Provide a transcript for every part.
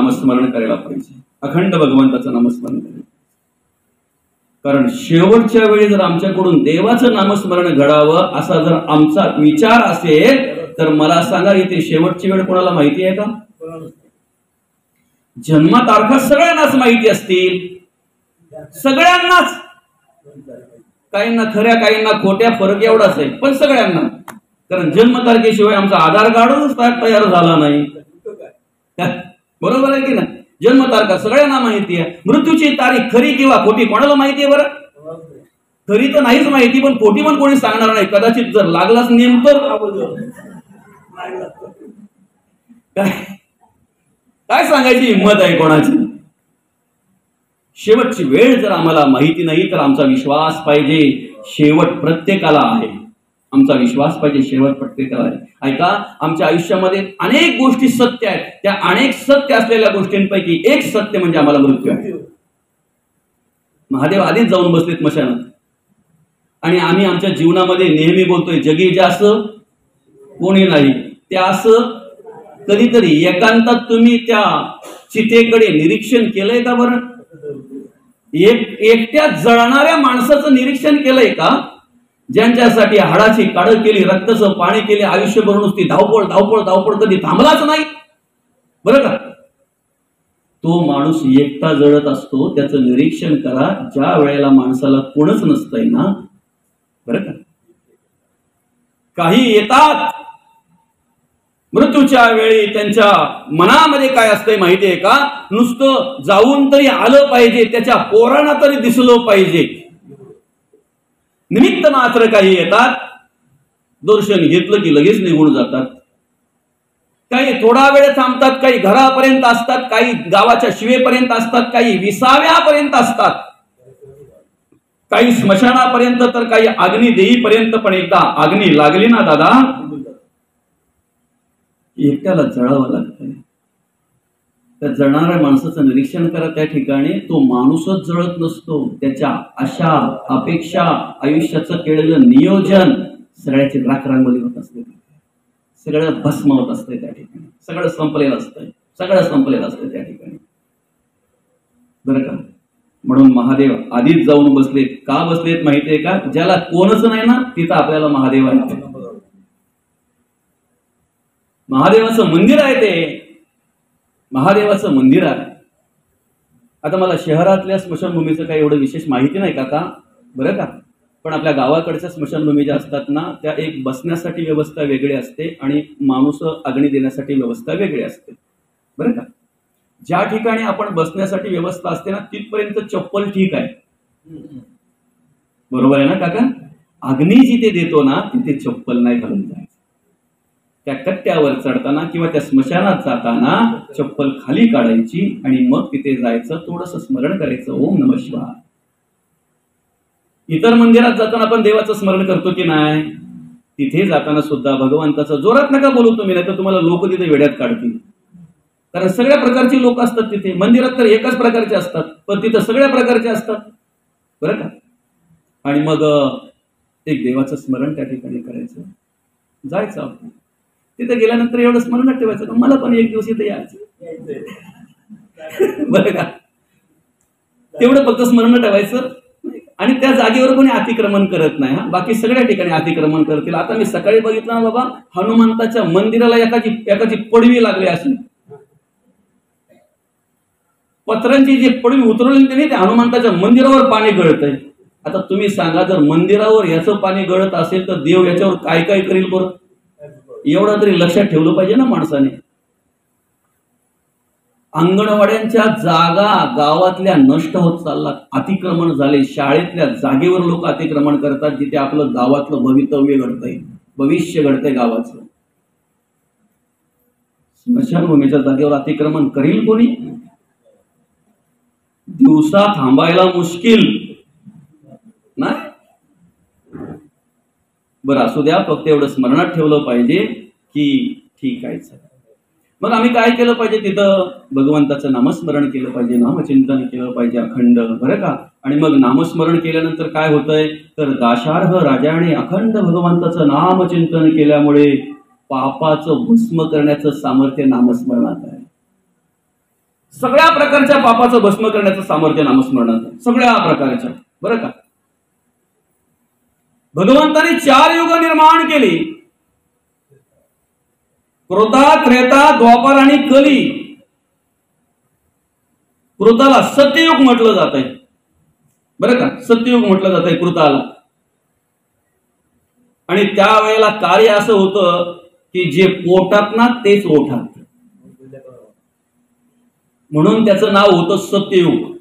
नामस्मरण करायला पाहिजे, अखंड भगवंताचं नामस्मरण करायला. कारण शेवटच्या वेळी जर आमच्याकडून देवाचं नामस्मरण घडावं असा जर आमचा विचार असेल तर मला सांगा, इथे शेवटची वेळ कोणाला माहिती आहे का? जन्मतारखा सगळ्यांनाच माहिती असतील, सगळ्यांनाच. काहींना खऱ्या काहींना खोट्या, फरक एवढाच आहे, पण सगळ्यांना. कारण जन्मतारखेशिवाय आमचा आधार कार्डच तयार झाला नाही. बरोबर आहे की नाही? जन्मतारखा सगळ्यांना माहिती आहे. मृत्यूची तारीख खरी किंवा खोटी कोणाला माहिती आहे बरं? खरी तर नाहीच माहिती, पण खोटी पण कोणी सांगणार नाही. कदाचित जर लागलाच नेम तर काय सांगायची हिंमत आहे कोणाची? शेवटची वेळ जर आम्हाला माहिती नाही तर आमचा विश्वास पाहिजे शेवट प्रत्येकाला आहे. आमचा विश्वास पाहिजे शेवट प्रत्येकाला आहे. ऐका, आमच्या आयुष्यामध्ये अनेक गोष्टी सत्य आहेत. त्या अनेक सत्य असलेल्या गोष्टींपैकी एक सत्य म्हणजे आम्हाला मृत्यू आहे. महादेव आधीच जाऊन बसलेत मशानात, आणि आम्ही आमच्या जीवनामध्ये नेहमी बोलतोय जगी जास कोणी नाही. त्या असं कधीतरी एकांतात तुम्ही त्या चितेकडे निरीक्षण केलंय का बरं? एकट्या जळणाऱ्या माणसाचं निरीक्षण केलंय का? ज्यांच्यासाठी हाडाची काढ केली, रक्ताचं पाणी केले, आयुष्यभर नुसती धावपळ धावपळ धावपळ, कधी थांबलाच नाही बरं का? तो माणूस एकटा जळत असतो, त्याचं निरीक्षण करा ज्या वेळेला माणसाला कोणच नसतंय ना, बरं का? काही येतात मृत्यूच्या वेळी, त्यांच्या मनामध्ये काय असतंय माहितीये का? नुसतं जाऊन तरी आलं पाहिजे, त्याच्या पोरांना तरी दिसलं पाहिजे. निमित्त मात्र काही येतात, दर्शन घेतलं की लगेच निघून जातात. काही थोडा वेळ थांबतात, काही घरापर्यंत असतात, काही गावाच्या शिवेपर्यंत असतात, काही विसाव्यापर्यंत असतात, काही स्मशानापर्यंत, तर काही अग्नी देईपर्यंत. पण एकदा अग्नी लागली ना दादा, एकट्याला जळावं लागतंय. त्या जळणाऱ्या माणसाचं निरीक्षण करा. त्या ठिकाणी तो माणूसच जळत नसतो, त्याच्या आशा अपेक्षा, आयुष्याचं केलेलं नियोजन सगळ्याची राखरांगोळी होत असते, सगळं भस्म होत असते त्या ठिकाणी. सगळं संपलेलं असतंय, सगळं संपलेलं असतं त्या ठिकाणी, बरं का? म्हणून महादेव आधीच जाऊन बसलेत. का बसलेत माहितीये का? ज्याला कोणच नाही ना तिथं आपल्याला महादेव आहे. महादेवाचं मंदिर आहे ते, महादेवाचं मंदिर आहे. आता मला शहरातल्या स्मशानभूमीचं काही एवढं विशेष माहिती नाही काका, बरं का? पण आपल्या गावाकडच्या स्मशानभूमी ज्या असतात ना, त्या एक बसण्यासाठी व्यवस्था वेगळी असते आणि माणूस अग्नी देण्यासाठी व्यवस्था वेगळी असते, बरं का? ज्या ठिकाणी आपण बसण्यासाठी व्यवस्था असते ना, तिथपर्यंत चप्पल ठीक आहे, बरोबर आहे ना काका? अग्नी जिथे देतो ना तिथे चप्पल नाही घालून जायचं. त्या कट्ट्यावर चढताना किंवा त्या स्मशानात जाताना चप्पल खाली काढायची आणि मग तिथे जायचं, थोडंसं स्मरण करायचं, ओम नमः शिवाय. इतर मंदिरात जाताना आपण देवाचं स्मरण करतो की नाही? तिथे जाताना सुद्धा भगवंताचं जोरात नका बोलू तुम्ही, नाही तर तुम्हाला लोक तिथे वेड्यात काढतील. कारण सगळ्या प्रकारची लोक असतात तिथे. मंदिरात तर एकाच प्रकारचे असतात, पण तिथं सगळ्या प्रकारचे असतात, बरं का? आणि मग एक देवाचं स्मरण त्या ठिकाणी करायचं, जायचं. आपण तिथे गेल्यानंतर एवढं स्मरण ठेवायचं, मला पण एक दिवस इथे यायचं, बरं का? तेवढं फक्त स्मरण ठेवायचं. आणि त्या जागेवर कोणी अतिक्रमण करत नाही. बाकी सगळ्या ठिकाणी अतिक्रमण करतील. आता मी सकाळी बघितलं ना बाबा, हनुमंताच्या मंदिराला एकाची पडवी लागली, अशी पत्रांची जी पडवी उतरवली त्यांनी, त्या हनुमंताच्या मंदिरावर पाणी गळतंय. आता तुम्ही सांगा, जर मंदिरावर याचं पाणी गळत असेल तर देव याच्यावर काय काय करेल बरं? एवढं तरी लक्षात ठेवलं पाहिजे ना माणसाने. अंगणवाड्यांच्या जागा गावातल्या नष्ट होत चालतात, अतिक्रमण झाले. शाळेतल्या जागेवर लोक अतिक्रमण करतात, जिथे आपलं गावातलं भवितव्य घडतंय, भविष्य घडतंय गावाचं. स्मशानभूमीच्या जागेवर अतिक्रमण करील कोणी? दिवसा थांबायला मुश्किल नाही. बरं असू द्या, फक्त एवढं स्मरणात ठेवलं पाहिजे की ठीक आहे. मग आम्ही काय केलं पाहिजे? तिथं भगवंताचं नामस्मरण केलं पाहिजे, नामचिंतन केलं पाहिजे अखंड, बरं का? आणि मग नामस्मरण केल्यानंतर काय होतंय तर दाशार्ह राजाने अखंड भगवंताचं नामचिंतन केल्यामुळे पापाचं भस्म करण्याचं सामर्थ्य नामस्मरणात आहे. सगळ्या प्रकारच्या पापाचं भस्म करण्याचं सामर्थ्य नामस्मरणाचं, सगळ्या प्रकारच्या. बरं का, भगवंताने 4 युग निर्माण केली, कृता, त्रेता, द्वापर आणि कली. कृताला सत्ययुग म्हटलं जात आहे. बरं का, सत्ययुग म्हटलं जात आहे कृताला. आणि त्यावेळेला कार्य असं होतं की जे पोटात ना तेच ओठात, म्हणून त्याचं नाव होतं सत्ययुग.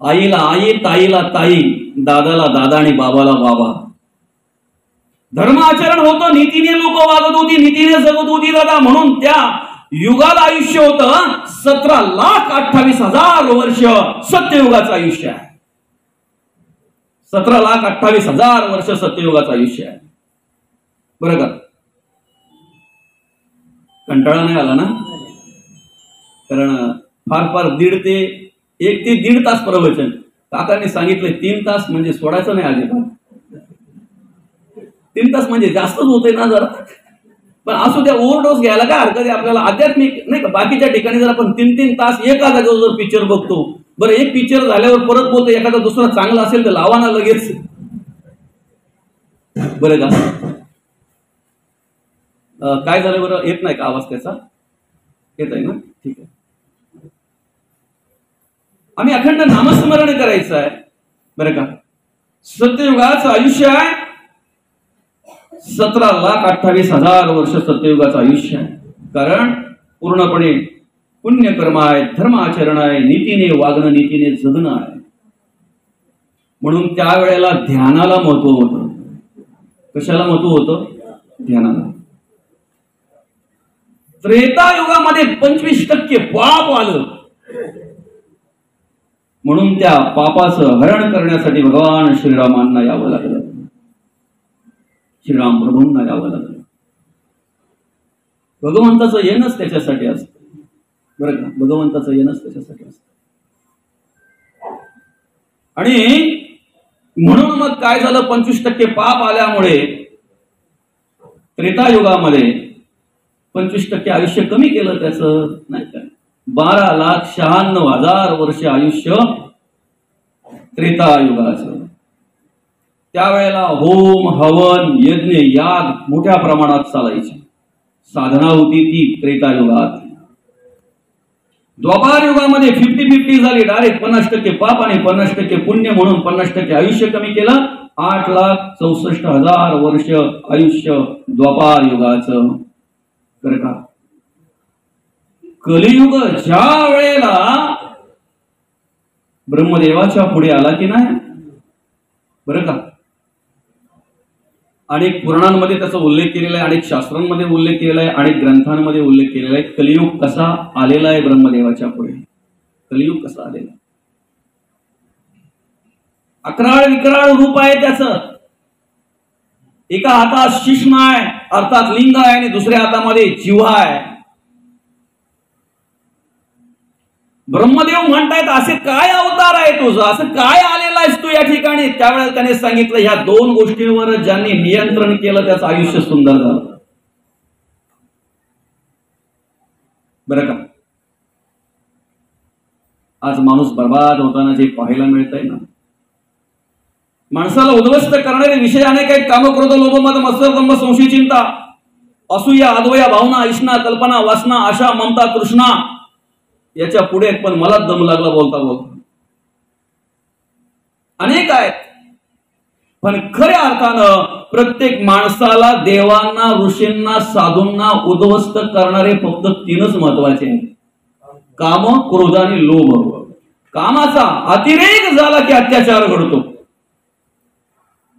आईला आई, ताईला ताई, दादाला दादा आणि बाबाला बाबा. धर्माचरण होतं, नीतीने लोक वागत होती, नीतीने जगत होती दादा. म्हणून त्या युगाला आयुष्य होतं 17,28,000 वर्ष सत्ययुगाचं आयुष्य आहे. 17,28,000 वर्ष सत्ययुगाचं आयुष्य आहे. बरं का, कंटाळा नाही आला ना? कारण फार फार 1 ते 1.5 तास प्रवचन. काकांनी सांगितलंय 3 तास म्हणजे सोडायचं नाही अजिबात. 3 तास म्हणजे जास्तच होतंय ना जरा. पण असू द्या, ओव्हरडोस घ्यायला काय हरकत आहे आपल्याला. आध्यात्मिक नाही का, बाकीच्या ठिकाणी जर आपण 3 तास एका जागेवर जर पिक्चर बघतो, बरं एक पिक्चर झाल्यावर परत बोलतो, एखादा दुसरा चांगला असेल तर लावा ना लगेच. बरं का, काय झालं बरं, येत नाही का आवाज त्याचा? येत आहे ना, ठीक आहे. आम्ही अखंड नामस्मरण करायचं आहे. बरं का, सत्ययुगाचं आयुष्य आहे 17,28,000 वर्ष सत्ययुगाचं आयुष्य आहे. कारण पूर्णपणे पुण्यकर्म आहे, धर्माचरण आहे, नीतीने वागणं, नीतीने जगणं आहे. म्हणून त्यावेळेला ध्यानाला महत्व होतं. कशाला महत्व होतं? ध्यानाला. त्रेतायुगामध्ये 25% पाप आलं, म्हणून त्या पापाचं हरण करण्यासाठी भगवान श्रीरामांना यावं लागलं, श्रीराम प्रभूंना यावं लागलं. भगवंताचं येणंच त्याच्यासाठी असतं. बरं का, भगवंताचं येणंच त्याच्यासाठी असतं. आणि म्हणून मग काय झालं, 25% पाप आल्यामुळे त्रेतायुगामध्ये 25% आयुष्य कमी केलं त्याचं. नाही काय, 12,96,000 वर्ष आयुष्य त्रेतायुगाचं. त्यावेळेला होम, हवन, यज्ञ, याग मोठ्या प्रमाणात चालायची. साधना होती ती त्रेतायुगात. द्वापार युगामध्ये 50-50 झाली. डायरेक्ट 50% पाप आणि 50% पुण्य, म्हणून 50% आयुष्य कमी केलं. 8,64,000 वर्ष आयुष्य द्वापार युगाचं. बरं का, कलियुग ज्या वेळेला ब्रह्मदेवाच्या पुढे आला की नाही, बरं का, अनेक पुराणांमध्ये त्याचा उल्लेख केलेला आहे, अनेक शास्त्रांमध्ये उल्लेख केलेला आहे, अनेक ग्रंथांमध्ये उल्लेख केलेला आहे. कलियुग कसा आलेला आहे ब्रह्मदेवाच्या पुढे, कलियुग कसा आलेला. अकराळ विकराळ रूप आहे त्याचं. एका हातात शिश्न आहे अर्थात लिंग आहे, आणि दुसऱ्या हातामध्ये जिव्हा आहे. ब्रह्मदेव म्हणतायत असे काय अवतार आहे तुझं, असं काय आलेला आहेस तू या ठिकाणी. त्यावेळेला त्याने सांगितलं, ह्या 2 गोष्टींवर ज्यांनी नियंत्रण केलं त्याचं आयुष्य सुंदर झालं. बरं का, आज माणूस बर्बाद होताना जे पाहायला मिळतंय ना, माणसाला उद्ध्वस्त करणारे विषय अनेक आहेत. काम, क्रोध, लोभ, मद, मत्सर, दंभ, संशय, चिंता, असूया, अद्वया, भावना, इष्णा, कल्पना, वासना, आशा, ममता, तृष्णा याच्या पुढे. पण मला दम लागला बोलता बोलता. अनेक आहेत, पण खऱ्या अर्थानं प्रत्येक माणसाला, देवांना, ऋषींना, साधूंना उद्ध्वस्त करणारे फक्त 3च महत्वाचे आहेत: काम, क्रोध आणि लोभ. कामाचा अतिरेक झाला की अत्याचार घडतो,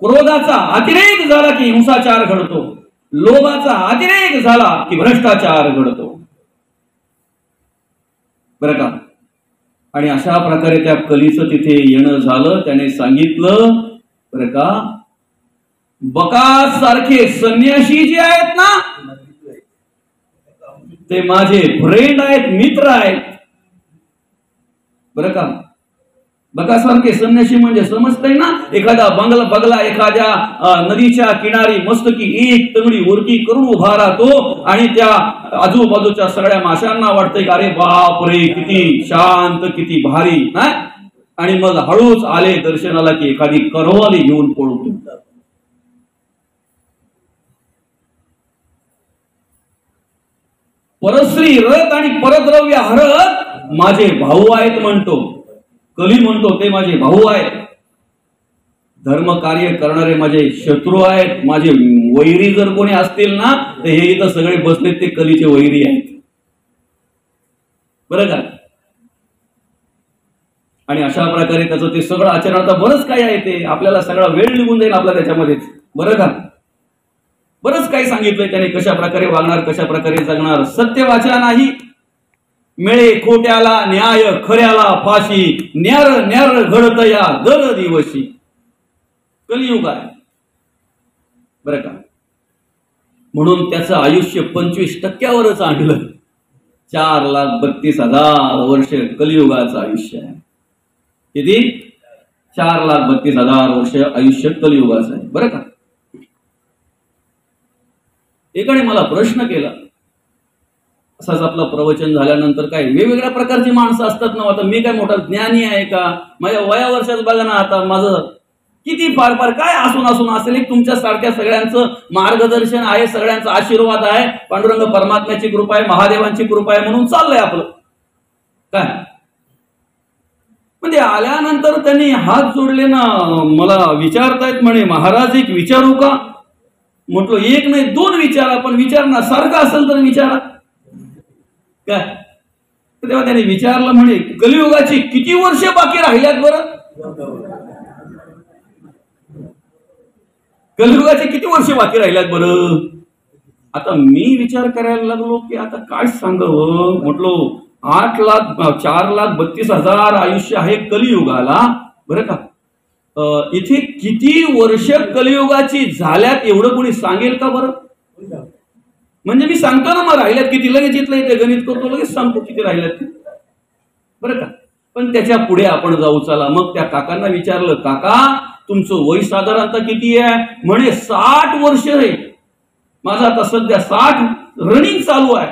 क्रोधाचा अतिरेक झाला की हिंसाचार घडतो, लोभाचा अतिरेक झाला की भ्रष्टाचार घडतो. बरं का, आणि अशा प्रकारे त्या कलीचं तिथे येणं झालं. त्याने सांगितलं, बरं का, बकास सारखे संन्यासी जे आहेत ना, ते माझे फ्रेंड आहेत, मित्र आहेत. बरं का, बकासारखे संन्यासी म्हणजे समजतंय ना, एखादा बगला एखाद्या नदीच्या किनारी मस्तकी एक तंगडी उरकी करून उभा राहतो आणि त्या आजूबाजूच्या सगळ्या माशांना वाटतंय अरे बाप रे किती शांत किती भारी ना, आणि मग हळूच आले दर्शनाला की एखादी करवाली घेऊन पळून. परश्री रथ आणि परद्रव्य हरत माझे भाऊ आहेत म्हणतो. कली म्हणतो ते माझे भाऊ आहेत, धर्म कार्य करणारे माझे शत्रू आहेत, माझे वैरी जर कोणी असतील ना तर हे इथं सगळे बसलेत ते कलीचे वैरी आहेत, बरं का. आणि अशा प्रकारे त्याचं ते सगळं आचरण, आता बरंच काय आहे ते आपल्याला सगळा वेळ निघून जाईल आपला त्याच्यामध्येच, बरं का. बरंच काही सांगितलंय त्याने, कशा प्रकारे वागणार, कशा प्रकारे जगणार. सत्यवाचा नाही मिळे खोट्याला न्याय, खऱ्याला फाशी, न्यार न्यार घडत या दर दिवशी. कलियुग आहे, बरं का. म्हणून त्याचं आयुष्य 25% आणलं. 4,32,000 वर्ष कलियुगाचं आयुष्य आहे. किती? 4,32,000 वर्ष आयुष्य कलियुगाचं आहे, बरं का. एकाने मला प्रश्न केला, असाच आपलं प्रवचन झाल्यानंतर काय वेगवेगळ्या प्रकारची माणसं असतात ना, आता मी काय मोठा ज्ञानी आहे का, माझ्या वया वर्षात बघा ना, आता माझं किती फार फार काय असून असेल, तुमच्या सारख्या सगळ्यांचं मार्गदर्शन आहे, सगळ्यांचा आशीर्वाद आहे, पांडुरंग परमात्म्याची कृपा आहे, महादेवांची कृपा आहे, म्हणून चाललंय आपलं काय. म्हणजे आल्यानंतर त्यांनी हात जोडले ना, मला विचारतायत म्हणे महाराज एक विचारू का. म्हटलं एक नाही 2 विचारा, पण विचारणा सारखं असेल तर विचारा काय. तेव्हा त्याने विचारलं म्हणे कलियुगाची किती वर्ष बाकी राहिल्यात बरं, कलियुगाचे किती वर्ष बाकी राहिल्यात बरं. आता मी विचार करायला लागलो की आता काय सांगावं. म्हटलो 4,32,000 आयुष्य आहे कलियुगाला, बरं का. इथे किती वर्ष कलियुगाची झाल्यात एवढं कोणी सांगेल का बरं. म्हणजे मी सांगतो ना मग राहिल्यात किती, लगेच इथलं इथे गणित करतो, लगेच सांगतो किती राहिल्यात ते, बरं का. पण त्याच्या पुढे आपण जाऊ चला. मग त्या काकांना विचारलं, काका तुमचं वय साधारणतः किती आहे. म्हणे 60 वर्ष आहे माझं, आता सध्या 60 रनिंग चालू आहे.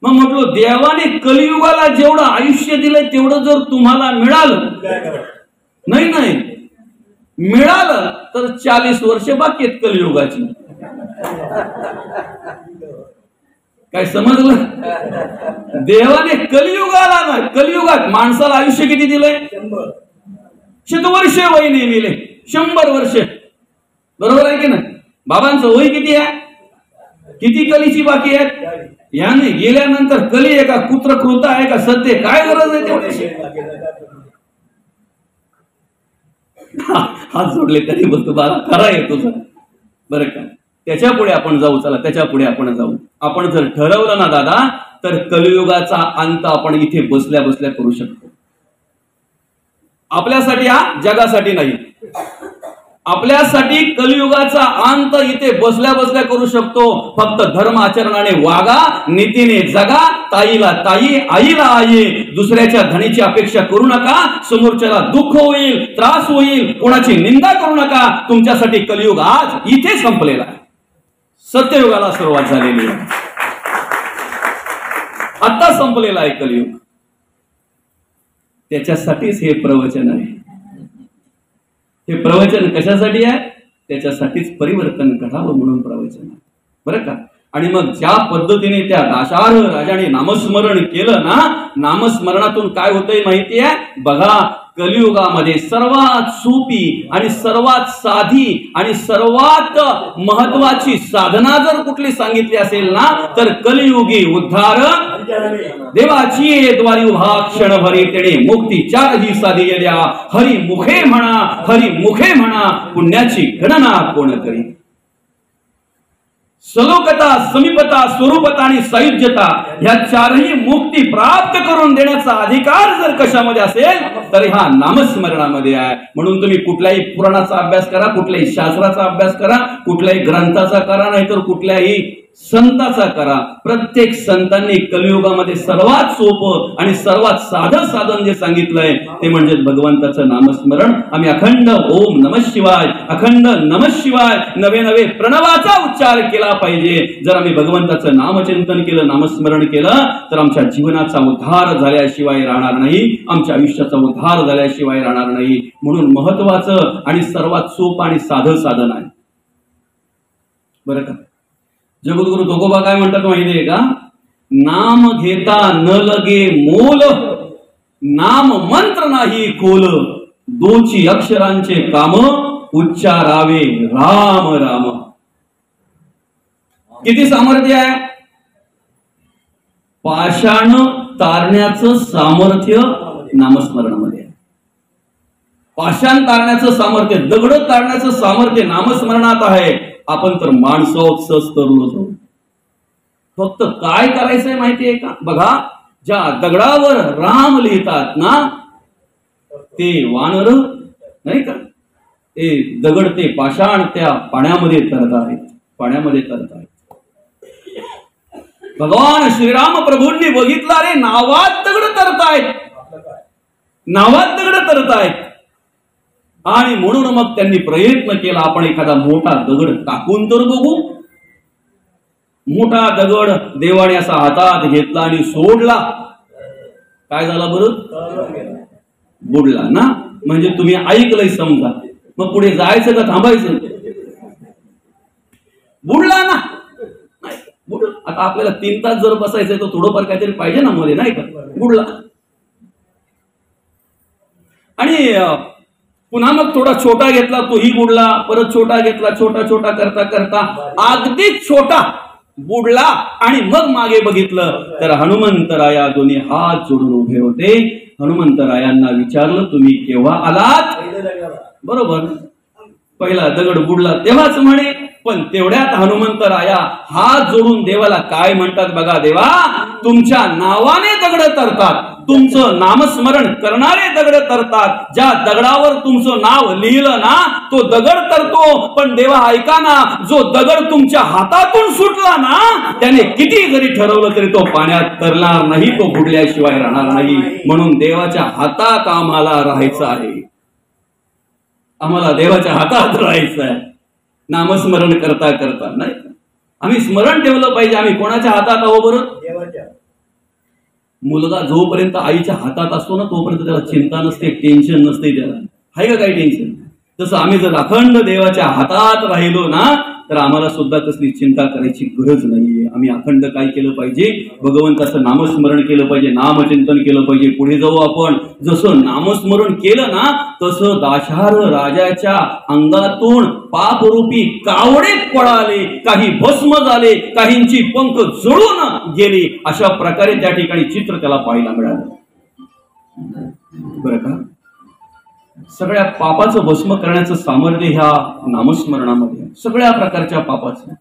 मग म्हटलो देवाने कलियुगाला जेवढं आयुष्य दिलंय तेवढं जर तुम्हाला मिळालं, नाही मिळालं तर 40 वर्ष बाकी आहेत कलियुगाची. काय समजलं. देवाने कलियुगाला ना, कलियुगात माणसाला आयुष्य किती दिलंय, 100 वर्ष वय नेमिले, 100 वर्ष, बरोबर आहे की नाही. बाबांचं वय किती आहे, किती कलीची बाकी आहेत. याने गेल्यानंतर कली आहे का कुत्रकृत आहे का सत्य, काय गरज आहे तेवढी. हात जोडले तरी बोलतो बाबा खरा आहे तुझं, बरं का. त्याच्या पुढे आपण जाऊ चला, त्याच्या पुढे आपण जाऊ. आपण जर ठरवलं ना दादा तर कलियुगाचा अंत आपण इथे बसल्या बसल्या करू शकतो. आपल्यासाठी, हा जगासाठी नाही, आपल्यासाठी कलियुगाचा अंत इथे बसल्या बसल्या करू शकतो. फक्त धर्म आचरणाने वागा, नीतीने जगा, ताईला ताई, आईला आई. दुसऱ्याच्या धनीची अपेक्षा करू नका, समोरच्याला दुःख होईल, त्रास होईल, कोणाची निंदा करू नका. तुमच्यासाठी कलियुग आज इथे संपलेला आहे. सत्ययुगाला सुरुवात झालेली आहे, आता संपलेला आहे कलियुग. त्याच्यासाठीच हे प्रवचन आहे. हे प्रवचन कशासाठी आहे, त्याच्यासाठीच परिवर्तन घडावं म्हणून प्रवचन आहे, बरं का. आणि मग ज्या पद्धतीने त्या दाशार्ह राजाने नामस्मरण केलं ना, नामस्मरणातून काय होतंय माहिती आहे बघा. कलियुगामध्ये सर्वात सोपी आणि सर्वात साधी आणि सर्वात महत्वाची साधना जर कुठली सांगितली असेल ना तर कलियुगी उद्धार देवाची द्वारी उभा क्षणभरी तेणे मुक्ती 4 साधिल्या. हरी मुखे म्हणा पुण्याची गणना कोण करी. सलोकता, समीपता, स्वरूपता आणि सायुज्यता ह्या 4ही मुक्ती प्राप्त करून देण्याचा अधिकार जर कशामध्ये असेल तर हा नामस्मरणामध्ये आहे. म्हणून तुम्ही कुठल्याही पुराणाचा अभ्यास करा, कुठल्याही शास्त्राचा अभ्यास करा, कुठल्याही ग्रंथाचा करा, नाहीतर कुठल्याही संताचा करा. प्रत्येक संतांनी कलियुगामध्ये सर्वात सोपं आणि सर्वात साधं साधन जे सांगितलंय ते म्हणजे भगवंताचं नामस्मरण. आम्ही अखंड ओम नमः शिवाय, अखंड नमः शिवाय, नवे नवे प्रणवाचा उच्चार केला पाहिजे. जर आम्ही भगवंताचं नामचिंतन केलं, नामस्मरण केलं तर आमच्या जीवनाचा उद्धार झाल्याशिवाय राहणार नाही, आमच्या आयुष्याचा उद्धार झाल्याशिवाय राहणार नाही. म्हणून महत्वाचं आणि सर्वात सोपं आणि साधं साधन आहे. बरं का, जगद्गुरु तुकोबा काय म्हणतात माहितीये का? नाम घेता न लगे मोल, नाम मंत्र नाही खोल, दोची अक्षरांचे काम उच्चारावे राम राम. किती सामर्थ्य आहे? पाषाण तारण्याचं सामर्थ्य नामस्मरणामध्ये आहे. पाषाण तारण्याचं सामर्थ्य, दगड तारण्याचं सामर्थ्य नामस्मरणात आहे. आपण तर माणसाच तरुण होतो. फक्त काय करायचंय माहितीये का? बघा, ज्या दगडावर राम लिहितात ना ते वानर नाही का, ते दगड, ते पाषाण त्या पाण्यामध्ये तरत आहेत, पाण्यामध्ये तरत आहेत. भगवान श्रीराम प्रभूंनी बघितलं, रे नावात दगड तरतायत, नावात दगड तरतायत. आणि म्हणून मग त्यांनी प्रयत्न केला, आपण एखादा मोठा दगड टाकून तर बघू. मोठा दगड देवाने असा हातात घेतला आणि सोडला. काय झाला बरं? बुडला ना. म्हणजे तुम्ही ऐकलंय समजा, मग पुढे जायचं का थांबायचं? बुडला ना. बुडला. आता आपल्याला 3 तास जर बसायचं तर थोडंफार काहीतरी पाहिजे ना मध्ये, नाही का? बुडला. आणि पुन्हा मग थोडा छोटा घेतला, तोही बुडला. परत छोटा घेतला, छोटा छोटा करता करता अगदीच छोटा बुडला. आणि मग मागे बघितलं तर हनुमंतराया दोन्ही हात जोडून उभे होते. हनुमंतरायांना विचारलं, तुम्ही केव्हा आलात? बरोबर, पहिला दगड बुडला तेव्हाच म्हणे. पण तेवढ्यात हनुमंतराया हात जोडून देवाला काय म्हणतात बघा, देवा तुमच्या नावाने दगड तरतात, तुमचं नामस्मरण करणारे दगड तरतात. ज्या दगडावर तुमचं नाव लिहिलं ना तो दगड तरतो. पण देवा ऐका ना, जो दगड तुमच्या हातातून सुटला ना त्याने किती जरी ठरवलं तरी तो पाण्यात तरणार नाही, तो बुडल्याशिवाय राहणार नाही. म्हणून देवाच्या हातात आम्हाला राहायचं आहे, आम्हाला देवाच्या हातात राहायचं आहे. नामस्मरण करता करता नाही, आम्ही स्मरण ठेवलं पाहिजे. आम्ही कोणाच्या हातात आहो बरं? देवाच्या. मुलगा जोपर्यंत आईच्या हातात असतो ना तोपर्यंत त्याला चिंता नसते, टेन्शन नसते त्याला. आहे का काही टेन्शन? तसं आम्ही जर अखंड देवाच्या हातात राहिलो ना तर आम्हाला सुद्धा कसली चिंता करायची गरज नाहीये. आम्ही अखंड काय केलं पाहिजे? भगवंताचं नामस्मरण केलं पाहिजे, नामचिंतन केलं पाहिजे. पुढे जाऊ आपण. जसं नामस्मरण केलं ना तसं दाशार राजाच्या अंगातून पापरूपी कावडे पळाले, काही भस्म झाले, काहींची पंख जळून गेली. अशा प्रकारे त्या ठिकाणी चित्र त्याला पाहायला मिळालं. बरं का, सगळ्या पापाचं भस्म करण्याचं सामर्थ्य ह्या नामस्मरणामध्ये, सगळ्या प्रकारच्या पापाचं.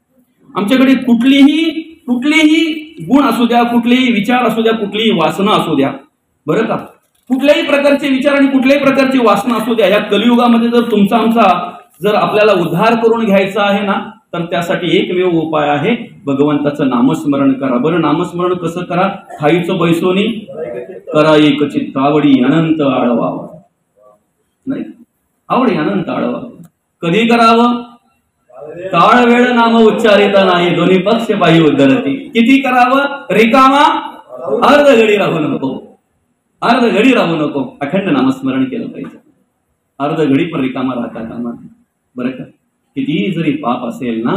आमच्याकडे कुठलेही गुण असू द्या, कुठलेही विचार असू द्या, कुठलीही वासना असू द्या, बरं का, कुठल्याही प्रकारचे विचार आणि कुठल्याही प्रकारची वासना असू द्या, या कलियुगामध्ये जर तुमचा आमचा जर आपल्याला उद्धार करून घ्यायचा आहे ना तर त्यासाठी एकमेव उपाय आहे, भगवंताचं नामस्मरण करा. बरं, नामस्मरण कसं करा? खाईचं बैसोनी करा एक चित्त, आवडी अनंत आळवावा. नाही, आवडी अनंत आळवा. कधी करावं? काळ वेळ नाम उच्चारिता नाही, दोन्ही पक्ष पायी उद्धरती. किती करावं? रिकामा अर्ध घडी राहू नको, अर्ध घडी राहू नको. अखंड नामस्मरण केलं पाहिजे. अर्ध घडी पण रिकामा राहता कामा नये. बरं का, कितीही जरी पाप असेल ना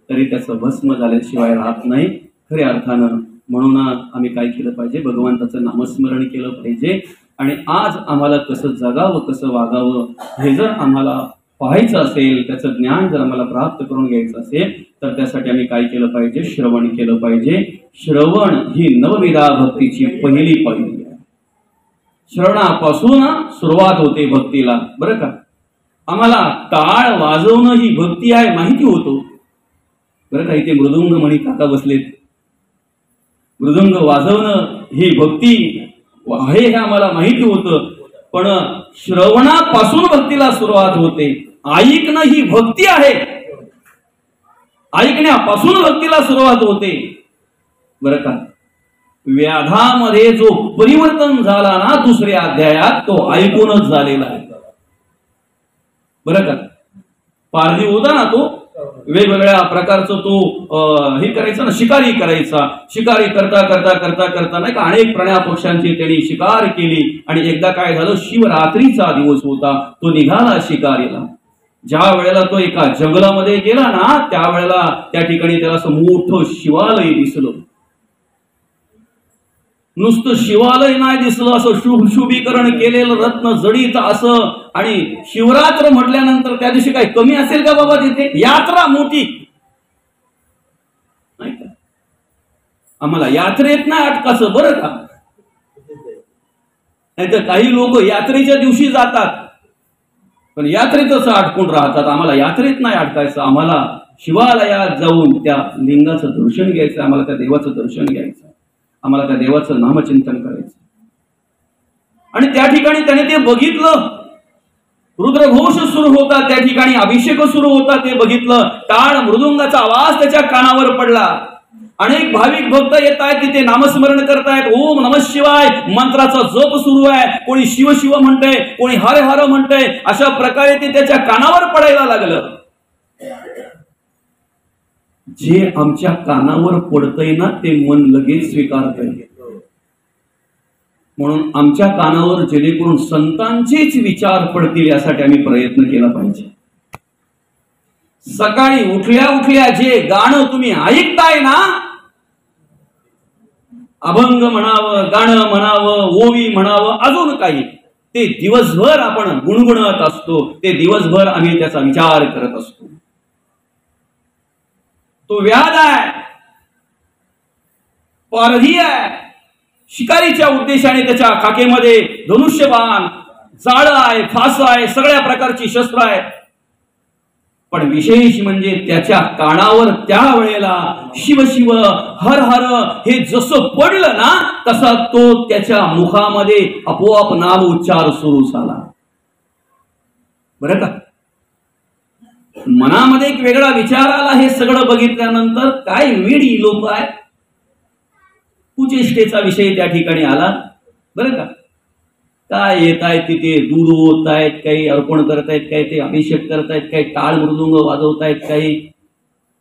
तरी त्याचं भस्म झाल्याशिवाय राहत नाही खऱ्या अर्थानं. म्हणून आम्ही काय केलं पाहिजे? भगवंताचं नामस्मरण केलं पाहिजे. आणि आज आम्हाला कसं जगावं, कसं वागावं हे जर आम्हाला पाहायचं असेल, त्याचं ज्ञान जर आम्हाला प्राप्त करून घ्यायचं असेल तर त्यासाठी आम्ही काय केलं पाहिजे? श्रवण केलं पाहिजे. श्रवण ही नवविधा भक्तीची पहिली पायरी आहे. श्रवणापासून सुरुवात होते भक्तीला. बरं का, आम्हाला टाळ वाजवणं ही भक्ती आहे माहिती होतो. बरं का, इथे मृदुंग म्हणी काका बसलेत. मृदुंग वाजवणं ही भक्ती आहे हे आम्हाला माहिती होतं. पण श्रवणापासून भक्तीला सुरुवात होते. ऐकणं ही भक्ती आहे. ऐकण्यापासून भक्तीला सुरुवात होते बरं का. व्याधामध्ये जो परिवर्तन झाला ना दुसऱ्या अध्यायात तो ऐकूनच झालेला आहे बरं का. पारधी होता ना तो वेगवेगळ्या प्रकारचं तो हे करायचा ना, शिकारी करायचा. शिकारी करता करता करता करता नाही का अनेक प्राण्या पक्ष्यांची त्यांनी शिकार केली. आणि एकदा काय झालं, शिवरात्रीचा दिवस होता, तो निघाला शिकारीला. ज्या वेळेला तो एका जंगलामध्ये गेला ना त्यावेळेला त्या ठिकाणी त्याला असं मोठं शिवालय दिसलं. नुसतं शिवालय नाही दिसलं, असं शुभीकरण केलेलं रत्न जडित असं. आणि शिवरात्र म्हटल्यानंतर त्या दिवशी काही कमी असेल का बाबा तिथे, यात्रा मोठी नाही का. आम्हाला यात्रेत नाही अटकाचं बरं का. नाहीतर काही लोक यात्रेच्या दिवशी जातात पण यात्रेतच अटकून राहतात. आम्हाला यात्रेत नाही अटकायचं, आम्हाला शिवालयात जाऊन त्या लिंगाचं दर्शन घ्यायचं, आम्हाला त्या देवाचं दर्शन घ्यायचं, आम्हाला त्या देवाचं नामचिंतन करायचं. आणि त्या ठिकाणी त्याने ते बघितलं. रुद्रघोष सुरू होता त्या ठिकाणी, अभिषेक सुरू होता ते बघितलं. टाळ मृदुंगाचा आवाज त्याच्या कानावर पडला. अनेक भाविक भक्त येत आहेत, तिथे नामस्मरण करतायत. ओम नमः शिवाय मंत्राचा जप सुरू आहे. कोणी शिव शिव म्हणतंय, कोणी हर हर म्हणतंय. अशा प्रकारे ते त्याच्या कानावर पडायला लागलं. जे आमच्या कानावर पडतंय ना ते मन लगेच स्वीकारतंय. म्हणून आमच्या कानावर जेणेकरून संतांचेच विचार पडतील यासाठी आम्ही प्रयत्न केला पाहिजे. सकाळी उठल्या उठल्या जे गाणं तुम्ही ऐकताय ना, अभंग म्हणावं, गाणं म्हणावं, ओवी म्हणावं, अजून काही, ते दिवसभर आपण गुणगुणत असतो. ते दिवसभर आम्ही त्याचा विचार करत असतो. तो व्याध आहे, पारधी आहे, शिकारीच्या उद्देशाने त्याच्या खाकेमध्ये धनुष्यबाण, जाळं आहे, फास आहे, सगळ्या प्रकारची शस्त्र आहेत. पण विशेष म्हणजे त्याच्या कानावर त्या वेळेला शिव शिव हर हर हे जसं पडलं ना तसा तो त्याच्या मुखामध्ये आपोआप नाम उच्चार सुरू झाला बरं का. मनामध्ये एक वेगळा विचार आला. हे सगळं बघितल्यानंतर काय वेडी लोक आहेत. कुचेष्टेचा विषय त्या ठिकाणी आला बरं का. काय येत आहेत तिथे, दूध ओत आहेत, काही अर्पण करतायत, काही ते अभिषेक करतायत, काही टाळ मृदुंग वाजवतायत, काही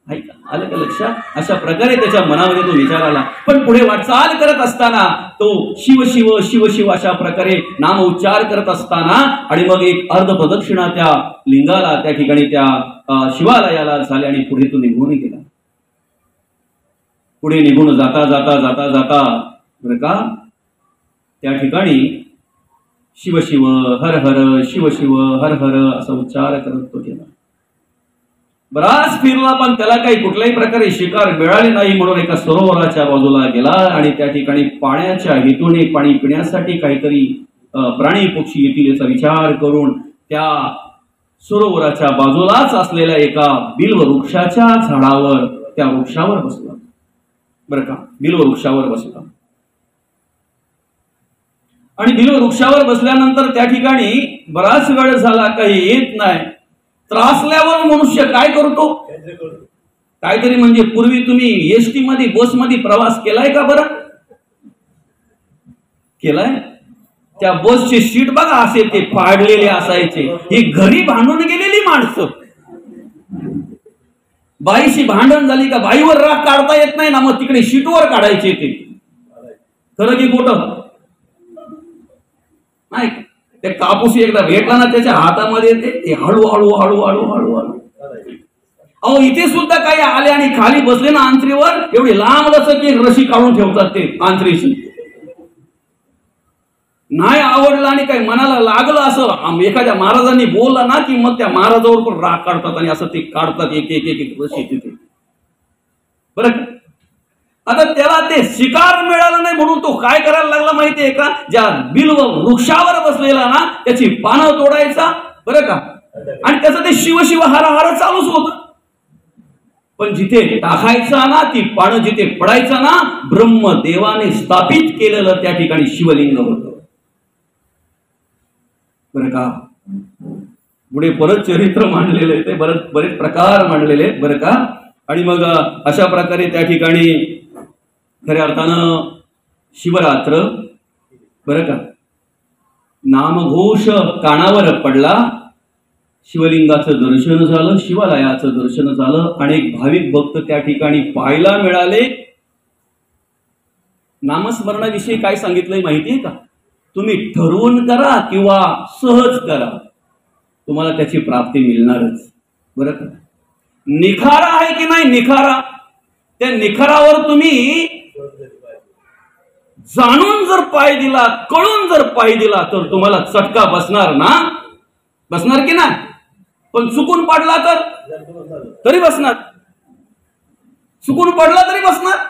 ऐका आलं का लक्षात. अशा प्रकारे त्याच्या मनामध्ये तो विचार आला. पण पुढे वाटचाल करत असताना तो शिव शिव शिव शिव अशा प्रकारे नाम उच्चार करत असताना आणि मग एक अर्ध प्रदक्षिणा त्या लिंगाला त्या ठिकाणी त्या शिवालयाला झाली आणि पुढे तो निघून गेला. पुढे निघून जाता जाता जाता जाता बरं का त्या ठिकाणी शिव शिव हर हर शिव शिव हर हर असा उच्चार करत तो गेला. बराच फिरला पण त्याला काही कुठल्याही प्रकारे शिकार मिळाली नाही. म्हणून एका सरोवराच्या बाजूला गेला आणि त्या ठिकाणी पाण्याच्या हेतूने पाणी पिण्यासाठी काहीतरी प्राणी पक्षी येतील याचा विचार करून त्या सरोवराच्या बाजूलाच असलेल्या एका बिल्व वृक्षाच्या झाडावर त्या वृक्षावर बसला बरं का. बिल्व वृक्षावर बसला आणि बिल्व वृक्षावर बसल्यानंतर त्या ठिकाणी बराच वेळ झाला काही येत नाही. त्रासल्यावर मनुष्य काय करतो काहीतरी. म्हणजे पूर्वी तुम्ही एसटी मध्ये बसमध्ये प्रवास केलाय का बरं केलाय. त्या बसचे सीट बघा असे ते पाडलेले असायचे. ही घरी भांडून गेलेली माणसं. बाईशी भांडण झाली का बाईवर राग काढता येत नाही ना, मग तिकडे सीटवर काढायचे. ते खरं की खोटं नाही. ते कापूस एकदा भेटला ना त्याच्या हातामध्ये ते हळूहळू हळूहळू हळूहळू. अहो इथे सुद्धा काही आले आणि खाली बसले ना आंतरीवर, एवढी लांब की रशी काढून ठेवतात ते आंतरीशी. नाही आवडलं आणि काही मनाला लागलं असं एखाद्या महाराजांनी बोलला ना की मग त्या महाराजावर पण राग काढतात आणि असं ते काढतात एक एक एक एक रशी तिथे बरं. आता त्याला ते शिकार मिळालं नाही म्हणून तो काय करायला लागला माहितीये का. ज्या बिल्व वृक्षावर बसलेला ना त्याची पानं तोडायचा बरं का. आणि त्याचं ते शिव शिव हर हर चालूच होत. पण जिथे टाकायचा ना ती पानं जिथे पडायचा ना ब्रह्मदेवाने स्थापित केलेलं त्या ठिकाणी शिवलिंग होतं बरं का. पुढे परत चरित्र मांडलेले ते बरेच प्रकार मांडलेले बरं का. आणि मग अशा प्रकारे त्या ठिकाणी खऱ्या अर्थानं शिवरात्र, बरं का, नामघोष कानावर पडला, शिवलिंगाचं दर्शन झालं, शिवालयाचं दर्शन झालं, अनेक भाविक भक्त त्या ठिकाणी पाहायला मिळाले. नामस्मरणाविषयी काय सांगितलंय माहितीये का? तुम्ही ठरवून करा किंवा सहज करा, तुम्हाला त्याची प्राप्ती मिळणारच. बरं का, निखारा आहे की नाही, निखारा, त्या निखारावर तुम्ही जाणून जर पाय दिला, कळून जर पाय दिला, तर तुम्हाला चटका बसणार ना, बसणार की नाही? पण चुकून पडला तर तरी बसणार, चुकून पडला तरी बसणार.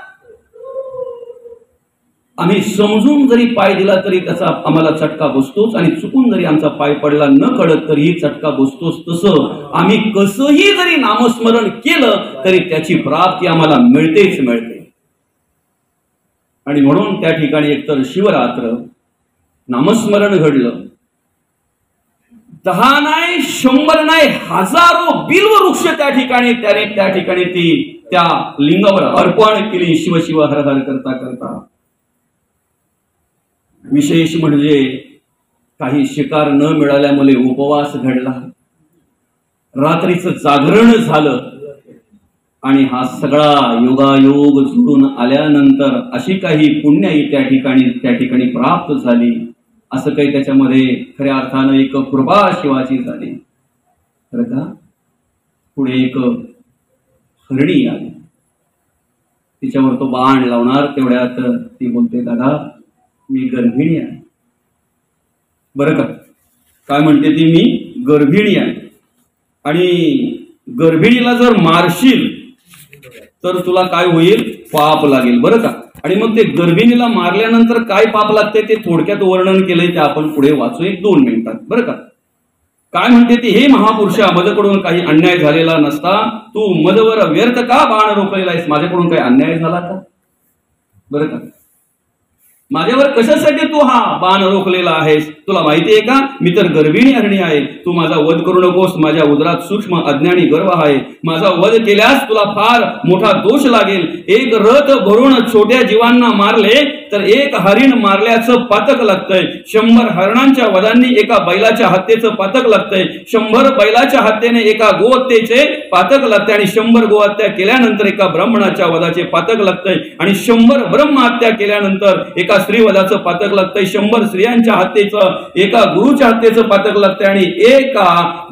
आम्ही समजून जरी पाय दिला तरी त्याचा आम्हाला चटका बसतोच, आणि चुकून जरी आमचा पाय पडला न कळत तरीही चटका बसतोच. तसं आम्ही कसंही जरी नामस्मरण केलं तरी त्याची प्राप्ती आम्हाला मिळतेच मिळते. आणि म्हणून त्या ठिकाणी एकतर शिवरात्र, नामस्मरण घडलं, 10 नाही, 100 नाही, हजारो बिल्व वृक्ष त्या ठिकाणी ती त्या लिंगावर अर्पण केली, शिव शिव हर हर करता करता. विशेष म्हणजे काही शिकार न मिळाल्यामुळे उपवास घडला, रात्रीचं जागरण झालं, आणि हा सगळा योगायोग जुळून आल्यानंतर अशी काही पुण्याई त्या ठिकाणी प्राप्त झाली. असं काही त्याच्यामध्ये खऱ्या अर्थानं एक कृपा शिवाची झाली. बरं का, पुढे एक हरणी आली, तिच्यावर तो बाण लावणार तेवढ्यात ती बोलते, दादा मी गर्भिणी आहे. बरं का, काय म्हणते ती, मी गर्भिणी आहे, आणि गर्भिणीला जर मारशील तर तुला काय होईल, पाप लागेल. बरं का, आणि मग ते गर्भिणीला मारल्यानंतर काय पाप लागते ते थोडक्यात वर्णन केलंय, ते आपण पुढे वाचू 1-2 मिनिटात. बरं का, काय म्हणते ती, हे महापुरुषा, मजकडून काही अन्याय झालेला नसता तू मजवर व्यर्थ का बाण रोखलेला आहेस? माझ्याकडून काही अन्याय झाला का? बरं का, माझ्यावर कशासाठी तू हा बाण रोखलेला आहेस? तुला माहिती आहे का, मी तर गर्भिणी हरणी आहे. तू माझा वध करू नकोस, माझ्या उदरात सूक्ष्म अज्ञानी गर्भ आहे. माझा वध केल्यास तुला फार मोठा दोष लागेल. एक रथ भरून छोट्या जीवांना मारले तर एक हरिण मारल्याचं पातक लागतंय. 100 हरणांच्या वधांनी एका बैलाच्या हत्येचं पातक लागतंय. 100 बैलाच्या हत्येने एका गोहत्येचे पातक लागते, आणि 100 गोहत्या केल्यानंतर एका ब्राह्मणाच्या वधाचे पातक लागतंय, आणि 100 ब्रह्महत्या केल्यानंतर एका स्त्रीवधाचं पातक लागतंय. 100 स्त्रियांच्या हत्येचं, एका गुरुच्या हत्येचं पातक लागतंय, आणि एका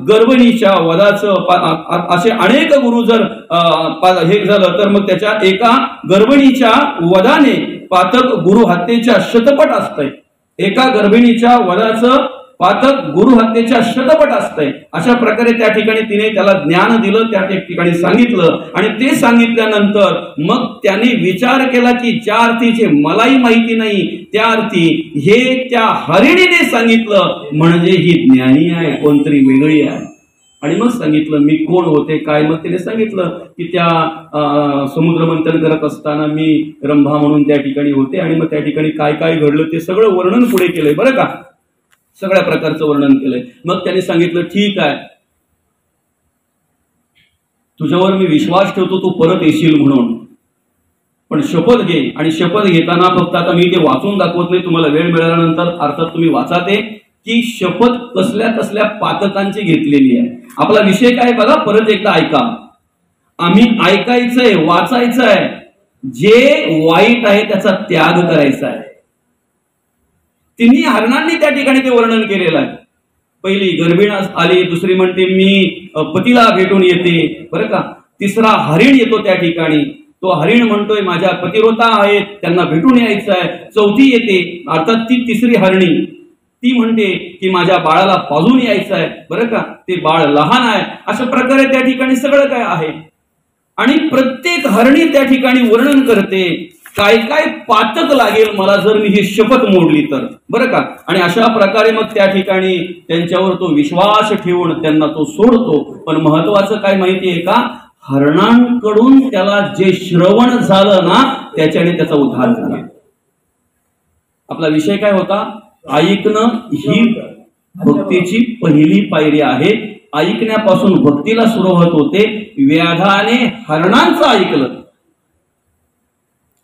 गर्भिणीच्या वधाचं. असे अनेक गुरु जर हे झालं तर मग त्याच्या एका गर्भिणीच्या वधाने पातक गुरु हत्येच्या शतपट असतंय. एका गर्भिणीच्या वधाचं पातक गुरु हत्येच्या शतपट असतंय. अशा प्रकारे त्या ठिकाणी तिने त्याला ज्ञान दिलं, त्या ठिकाणी सांगितलं, आणि ते सांगितल्यानंतर मग त्याने विचार केला की ज्या अर्थीचे मलाही माहिती नाही त्या अर्थी हे त्या हरिणीने सांगितलं, म्हणजे ही ज्ञानी आहे, कोणतरी वेगळी आहे. आणि मग सांगितलं मी कोण होते काय. मग तिने सांगितलं की त्या समुद्र मंथन करत असताना मी रंभा म्हणून त्या ठिकाणी होते, आणि मग त्या ठिकाणी काय काय घडलं ते सगळं वर्णन पुढे केलंय. बरं का, सगळ्या प्रकारचं वर्णन केलंय. मग त्याने सांगितलं ठीक आहे, तुझ्यावर मी विश्वास ठेवतो, तू परत येशील म्हणून, पण शपथ घे. आणि शपथ घेताना फक्त आता मी ते वाचून दाखवत नाही, तुम्हाला वेळ मिळाल्यानंतर अर्थात तुम्ही वाचा ते, की शपथ कसल्या कसल्या पातकांची घेतलेली आहे. आपला विषय काय बघा, परत एकदा ऐका. आम्ही ऐकायचंय, वाचायचंय, जे वाईट आहे त्याचा त्याग करायचा आहे. तिन्ही हरणांनी त्या ठिकाणी ते वर्णन केलेलं आहे. पहिली गर्भिण आली, दुसरी म्हणते मी पतीला भेटून येते. बरं का, तिसरा हरिण येतो त्या ठिकाणी, तो हरिण म्हणतोय माझ्या पतिव्रता आहेत, त्यांना भेटून यायचं आहे. चौथी येते, अर्थात ती तिसरी हरणी, ती म्हणते की माझ्या बाळाला पाजून यायचं आहे. बरं का, ते बाळ लहान आहे. अशा प्रकारे त्या ठिकाणी सगळं काय आहे, आणि प्रत्येक हरणी त्या ठिकाणी वर्णन करते काय काय पातक लागेल मला जर मी ही शपथ मोडली तर. बरं का, आणि अशा प्रकारे मग त्या ठिकाणी त्यांच्यावर तो विश्वास ठेवून त्यांना तो सोडतो. पण महत्वाचं काय माहितीये का, हरणांकडून त्याला जे श्रवण झालं ना त्याच्याने त्याचा उद्धार झाला. आपला विषय काय होता, ऐकणं ही भक्तीची पहिली पायरी आहे. ऐकण्यापासून भक्तीला सुरुवात होते. व्याधाने हरणांचं ऐकलं,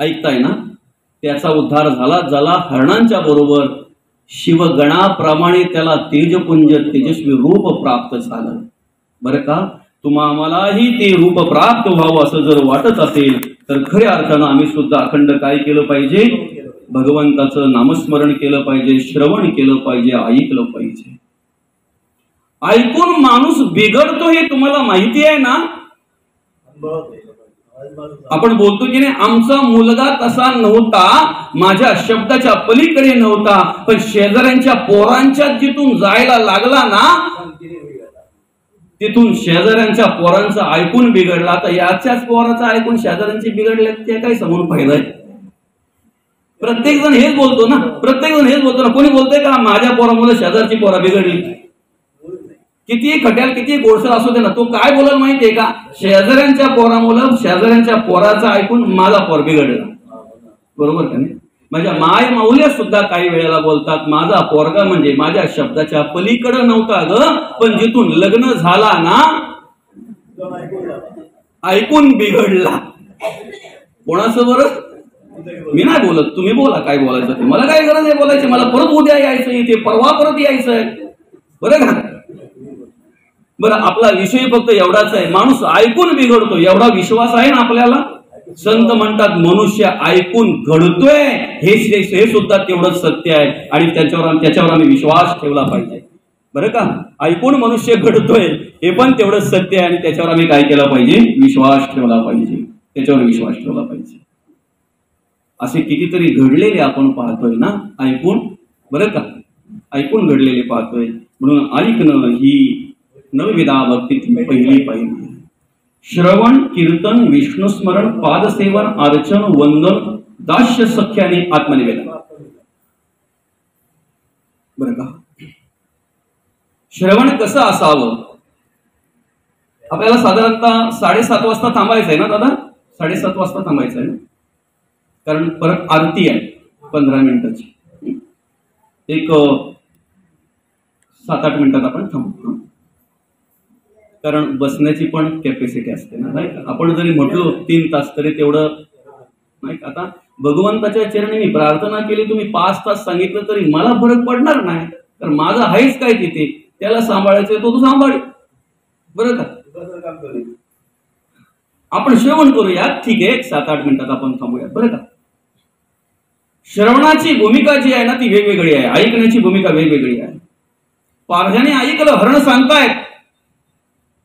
ऐकताय ना, त्याचा उद्धार झाला. ज्याला हरणांच्या बरोबर शिवगणाप्रमाणे त्याला तेजपुंज तेजस्वी रूप प्राप्त झालं. बरं का, आम्हालाही ते रूप प्राप्त व्हावं असं जर वाटत असेल तर खऱ्या अर्थानं आम्ही सुद्धा अखंड काय केलं पाहिजे? भगवंताचं नामस्मरण केलं पाहिजे, श्रवण केलं पाहिजे, ऐकलं पाहिजे. ऐकून माणूस बिघडतो हे तुम्हाला माहिती आहे ना. आपण बोलतो की नाही, आमचा मुलगा तसा नव्हता, माझ्या शब्दाच्या पलीकडे नव्हता, पण शेजाऱ्यांच्या पोरांच्या जिथून जायला लागला ना, तिथून शेजाऱ्यांच्या पोरांचं ऐकून बिघडला. तर याच्याच पोराचं ऐकून शेजाऱ्यांचे बिघडले, ते काय समोर फायदा आहे? प्रत्येक जण हेच बोलतो ना, कोणी बोलतोय का माझ्या पोरामुळे शेजारची पोरा बिघडली? किती खट्याल किती गोडसर असू दे ना, तो काय बोलायला माहितीये का? शेजाऱ्यांच्या पोरामुळे शेजाऱ्यांच्या पोराचं ऐकून माझा पोर बिघडला. बरोबर का नाही? माझ्या माय माऊल्या सुद्धा काही वेळेला बोलतात, माझा पोरगा म्हणजे माझ्या शब्दाच्या पलीकडे नव्हता ग, पण जिथून लग्न झाला ना ऐकून बिघडला. कोणाचं बरं? मी नाही बोलत, तुम्ही बोला काय बोलायचं ते. मला काय गरज आहे बोलायची? मला परत उद्या यायचं, इथे परवा परत यायचंय. बरं का? बरं, आपला विषय फक्त एवढाच आहे, माणूस ऐकून बिघडतो एवढा विश्वास आहे ना आपल्याला. संत म्हणतात मनुष्य ऐकून घडतोय, हे सुद्धा तेवढंच सत्य आहे आणि त्याच्यावर आम्ही विश्वास ठेवला पाहिजे. बरं का, ऐकून मनुष्य घडतोय हे पण तेवढंच सत्य आहे आणि त्याच्यावर आम्ही काय केलं पाहिजे? विश्वास ठेवला पाहिजे, त्याच्यावर विश्वास ठेवला पाहिजे. असे कितीतरी घडलेले आपण पाहतोय ना ऐकून. बरं का, ऐकून घडलेले पाहतोय. म्हणून ऐकणं ही नवविधा भक्तीतली पहिली पाहिजे. श्रवण, कीर्तन, विष्णुस्मरण, पादसेवन, अर्चन, वंदन, दास्य सख्याने आत्मनिवेदन. बरं का, श्रवण कसं असावं? आपल्याला साधारणतः 7:30 वाजता थांबायचं आहे ना दादा? 7:30 वाजता थांबायचं आहे ना, कारण परत आरती आहे 15 मिनिटाची. एक 7-8 मिनिटात आपण थांबू, कारण बसण्याची पण कॅपॅसिटी असते ना. नाही, आपण जरी म्हटलो 3 तास तरी तेवढं नाही. आता भगवंताच्या चरणी मी प्रार्थना केली, तुम्ही 5 तास सांगितलं तरी मला फरक पडणार नाही, कारण माझं आहेच काय तिथे. त्याला सांभाळायचं तो सांभाळ. बरं का, आपण श्रवण करूया, ठीक आहे. 7-8 मिनिटात आपण थांबूया. बरं का, श्रवणाची भूमिका जी आहे ना ती वेगवेगळी आहे, ऐकण्याची भूमिका वेगवेगळी आहे. पारध्याने ऐकलं, हरण सांगतायत,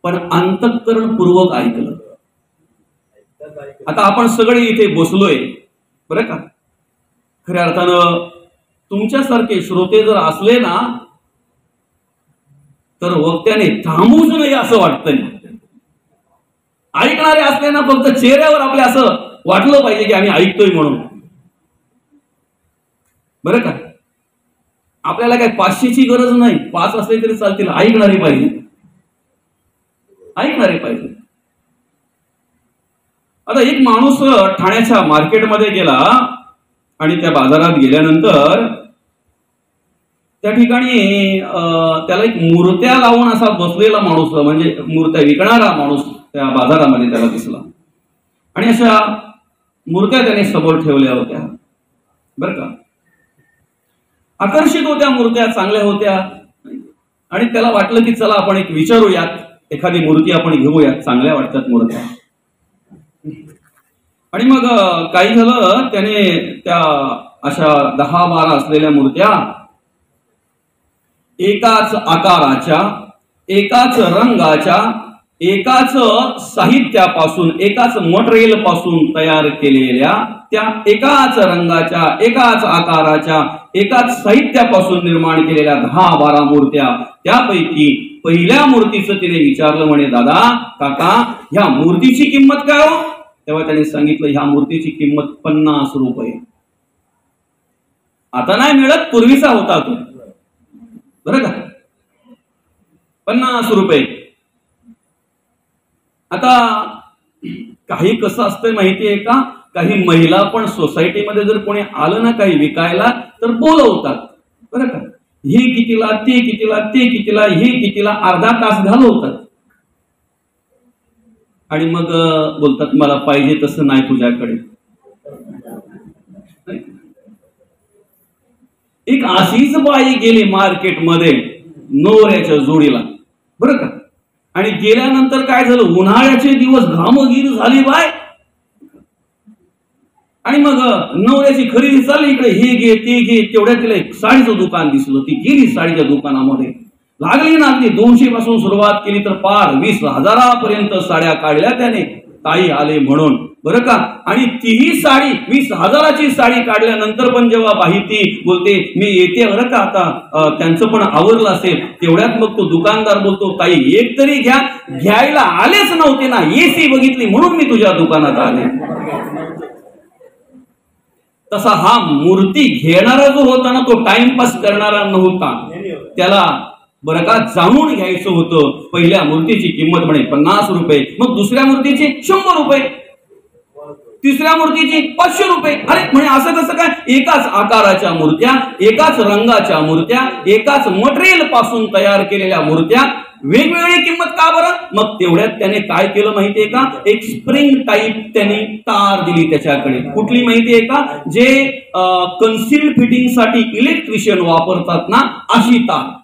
पण अंतःकरणपूर्वक ऐकलं. आता आपण सगळे इथे बसलोय, बरं का, खऱ्या अर्थानं तुमच्यासारखे श्रोते जर असले ना तर वक्त्याने थांबूच नाही असं वाटतंय. ऐकणारे असले ना फक्त चेहऱ्यावर आपल्या असं वाटलं पाहिजे की आम्ही ऐकतोय म्हणून. बरं का, आपल्याला काय 500ची गरज नाही, 5 असले तरी चालतील. ऐकणारे पाहिजे, ऐकणारे पाहिजे. आता एक माणूस ठाण्याच्या मार्केटमध्ये गेला आणि त्या बाजारात गेल्यानंतर त्या ठिकाणी त्याला एक मूर्त्या लावून असा बसलेला माणूस, म्हणजे मूर्त्या विकणारा माणूस त्या बाजारामध्ये त्याला दिसला. आणि अशा मूर्त्या त्याने समोर ठेवल्या होत्या. बरं का, आकर्षित होत्या मूर्त्या, चांगल्या होत्या. आणि त्याला वाटलं की चला आपण एक विचारूयात, एखादी मूर्ती आपण घेऊयात, चांगल्या वाटतात मूर्त्या. आणि मग काही झालं, त्याने त्या अशा 10-12 असलेल्या मूर्त्या एकाच आकाराच्या, एकाच रंगाच्या, एकाच साहित्यापासून, एकाच मटेरियल पासून तयार केलेल्या, त्या एकाच रंगाच्या, एकाच आकाराच्या, एकाच साहित्यापासून निर्माण केलेल्या 10-12 मूर्त्या. त्यापैकी पहिल्या मूर्तीचं तिने विचारलं, म्हणे दादा काका ह्या मूर्तीची किंमत काय हो? तेव्हा त्याने सांगितलं ह्या मूर्तीची किंमत 50 रुपये. आता नाही मिळत, पूर्वीचा होता तो. बरं का, 50 रुपये. आता काही कसं असतंय माहितीये का, काही महिला पण सोसायटीमध्ये जर कोणी आलं ना काही विकायला तर बोलवतात. बरं का, हे कितीला, ते कितीला, ते कितीला, हे कितीला, अर्धा तास घालवतात आणि मग बोलतात मला पाहिजे तसं नाही तुझ्याकडे. एक अशीच बाई गेली मार्केटमध्ये नवऱ्याच्या जोडीला, बरं का, आणि गेल्यानंतर काय झालं, उन्हाळ्याचे दिवस, घामगीर झाली बाय, आणि मग नवऱ्याची खरेदी चालली, इकडे हे घे ते घे. तेवढ्यात तिला एक साडीचं दुकान दिसलं, ती गेली साडीच्या दुकानामध्ये, लागली ना अगदी 200 पासून सुरुवात केली तर पार 20,000पर्यंत साड्या काढल्या त्याने, ताई आले म्हणून, बरं का. आणि तीही साडी 20,000ची साडी काढल्यानंतर पण जेव्हा बाई ती बोलते मी येते बरं का, आता त्यांचं पण आवरलं असेल, तेवढ्यात मग तो दुकानदार बोलतो ताई एक तरी घ्या. घ्यायला आलेच नव्हते ना, एसी बघितली म्हणून मी तुझ्या दुकानात आले. तसा हा मूर्ती घेणारा जो होता ना, तो टाइमपास करणारा नव्हता, त्याला बरं का जाणून घ्यायचं होतं. पहिल्या मूर्तीची किंमत म्हणे 50 रुपये, मग दुसऱ्या मूर्तीची 100 रुपये, तिसऱ्या मूर्तीची 500 रुपये. अरे म्हणे असं कसं काय, एकाच आकाराच्या मूर्त्या, एकाच रंगाच्या मूर्त्या, एकाच मटेरियल पासून तयार केलेल्या मूर्त्या, वेगवेगळी किंमत का बरं. मग तेवढ्यात त्याने काय केलं माहितीये का, एक स्प्रिंग टाईप त्याने तार दिली त्याच्याकडे. कुठली माहितीये का, जे कन्सिल्ड फिटिंग साठी इलेक्ट्रिशियन वापरतात ना, अशी तार.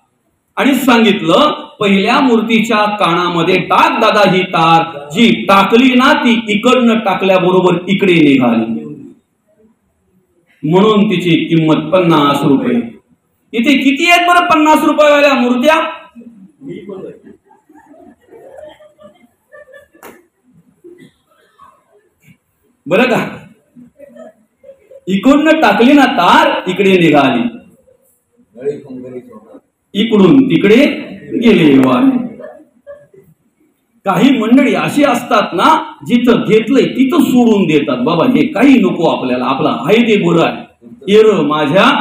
आणि सांगितलं पहिल्या मूर्तीच्या कानामध्ये टाक दादा ही तार, जी टाकली ना ती इकडनं टाकल्याबरोबर इकडे निघाली, म्हणून तिची किंमत 50 रुपये. इथे किती आहेत बरं 50 रुपयावाल्या मूर्त्या, बरं का. इकडनं टाकली ना तार इकडे निघाली, इकडून तिकडे गेले. काही मंडळी अशी असतात ना, जिथं घेतलंय तिथं सोडून देतात, बाबा हे काही नको आपल्याला, आपला आहे ते बरं आहे, येर माझ्या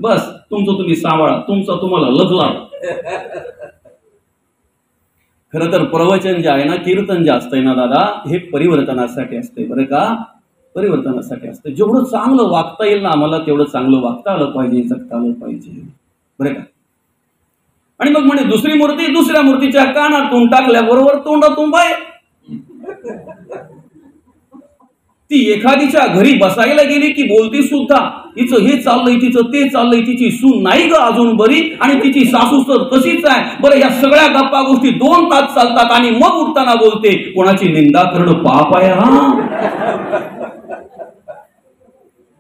बस तुमचं तुम्ही सांभाळा, तुमचं तुम्हाला लजला. खरं तर प्रवचन जे आहे ना, कीर्तन जे असतंय ना दादा, हे परिवर्तनासाठी असते, बरं का, परिवर्तनासाठी असतं. जेवढं चांगलं वागता येईल ना आम्हाला, तेवढं चांगलं वागता आलं पाहिजे, जगता आलं पाहिजे, बरं का. आणि मग म्हणे दुसरी मूर्ती दुसऱ्या मूर्तीच्या कानातून टाकल्याबरोबर तोंडातून बाय. ती एखादीच्या घरी बसायला गेली की बोलती सुद्धा, हिचं हे चाललंय, तिचं ते चाललंय, तिची सून नाही ग अजून बरी, आणि तिची सासू तर तशीच आहे. बरं, या सगळ्या गप्पा गोष्टी 2 तास चालतात आणि मग उठताना बोलते कोणाची निंदा करणं पाप आहे. हा,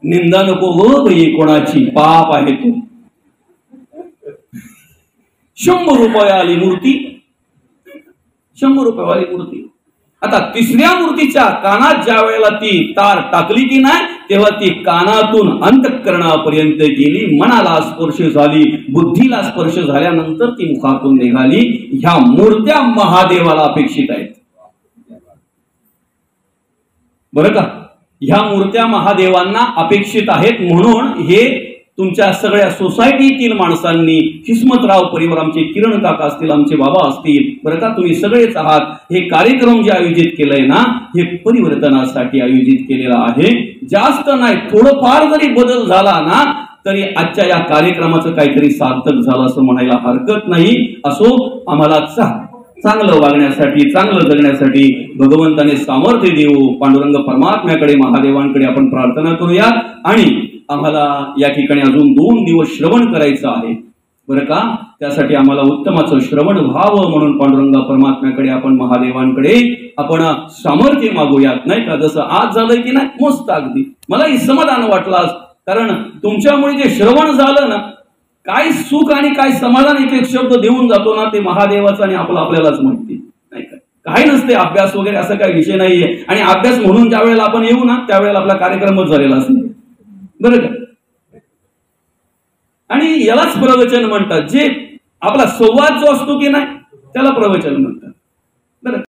निंदा नको हो बाई, कोणाची, पाप आहे तू. 100 रुपयावाली मूर्ती, 100 रुपयावाली मूर्ती. आता तिसऱ्या मूर्तीच्या कानात ज्या वेळेला ती तार टाकली की नाही, तेव्हा ती कानातून अंतःकरणापर्यंत गेली, मनाला स्पर्श झाली, बुद्धीला स्पर्श झाल्यानंतर ती मुखातून निघाली. ह्या मूर्त्या महादेवाला अपेक्षित आहेत, बरं का. ह्या मूर्त्या महादेवांना अपेक्षित आहेत, म्हणून हे तुमच्या सगळ्या सोसायटीतील माणसांनी, किस्मतराव परिवार, आमचे किरण काका असतील, आमचे बाबा असतील, बरं का, तुम्ही सगळेच आहात. हे कार्यक्रम जे आयोजित केलंय ना, हे परिवर्तनासाठी आयोजित केलेला आहे. जास्त नाही, थोडंफार जरी बदल झाला ना, तरी आजच्या या कार्यक्रमाचं काहीतरी सार्थक झालं असं म्हणायला हरकत नाही. असो, आम्हाला चांगलं वागण्यासाठी, चांगलं जगण्यासाठी भगवंताने सामर्थ्य देऊ. पांडुरंग परमात्म्याकडे, महादेवांकडे आपण प्रार्थना करूया. आणि आम्हाला या ठिकाणी अजून 2 दिवस श्रवण करायचं आहे, बरं का. त्यासाठी आम्हाला उत्तमाचं श्रवण व्हावं म्हणून पांडुरंग परमात्म्याकडे आपण, महादेवांकडे आपण सामर्थ्य मागूयात, नाही का. जसं आज झालंय की नाही, मस्त, अगदी मलाही समाधान वाटलं, कारण तुमच्यामुळे जे श्रवण झालं ना, काय सुख आणि काय समाधान एक एक शब्द देऊन जातो ना, ते महादेवाचं आणि आपलं आपल्यालाच माहिती, नाही का. काही नसते अभ्यास वगैरे, असं काही विषय नाहीये. आणि अभ्यास म्हणून ज्या वेळेला आपण येऊ ना, त्यावेळेला आपला कार्यक्रमच झालेला असेल, बरं का. आणि यालाच प्रवचन म्हणतात, जे आपला संवाद जो असतो की नाही, त्याला प्रवचन म्हणतात.